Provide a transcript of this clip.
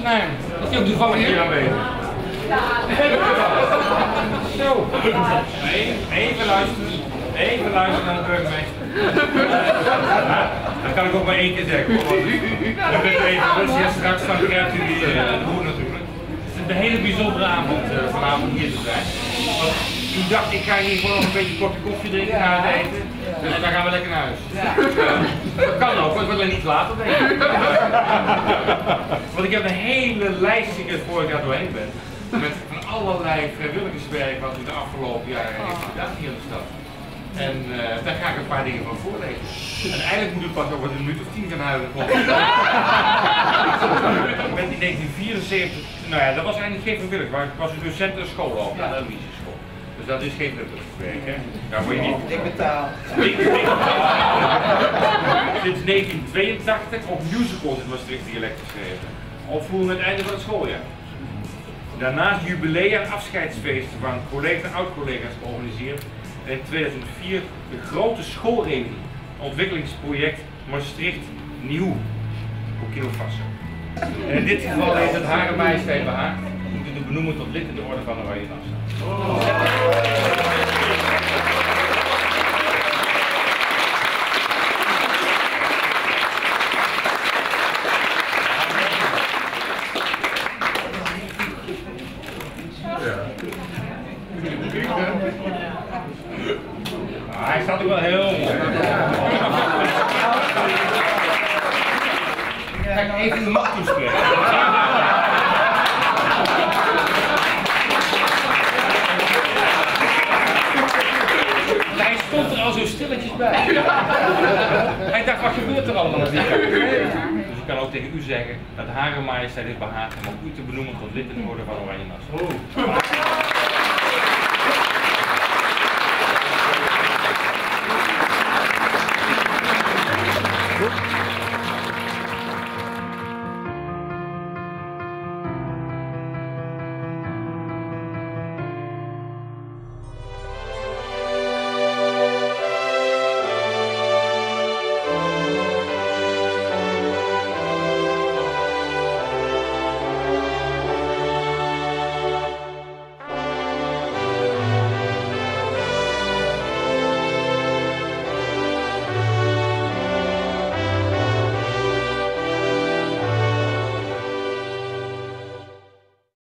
Nee, dat is ook toevallig hier aanwezig. Zo. Even luisteren. Even luisteren naar de burgemeester. Dat kan ik ook maar één keer zeggen. Ik ben even rustig en straks dan krijgt u de boer natuurlijk. Het is een hele bijzondere avond vanavond hier te zijn. Want u dacht, ik ga hier gewoon nog een beetje kopje koffie drinken na het eten. En dan gaan we lekker naar huis. Dat kan ook, want ik wil er niet later denk ik. Want ik heb een hele lijstje voor ik daar doorheen ben. Met van allerlei vrijwilligerswerk wat u de afgelopen jaren heeft gedaan hier in de stad. En daar ga ik een paar dingen van voorlezen. En eigenlijk moet ik pas over een minuut of 10 gaan huilen. Ik ben in 1974, nou ja, dat was eigenlijk geen vrijwilliger, maar ik was een docent in school ook, aan de Louise-school. Dus dat is geen vrijwilligerswerk, hè? Daar word je niet... Ik betaal. Sinds 1982 op musicals in Maastricht dialect geschreven. Opvoeren met het einde van het schooljaar. Daarnaast jubilea en afscheidsfeesten van collega's en oud-collega's georganiseerd. En in 2004 de grote schoolreunie, ontwikkelingsproject Maastricht Nieuw, Burkina Faso. En in dit geval heeft het Hare Majesteit behaagd om te benoemen tot lid in de orde van de Oranje Nassau. Hij staat ook wel heel mooi. Ga ik even de macht toespreken. Hij stond er al zo stilletjes bij. Hij dacht, wat gebeurt er allemaal? Dus ik kan ook tegen u zeggen dat Hare Majesteit is behaagd om u te benoemen tot lid in de orde van Oranje Nassau.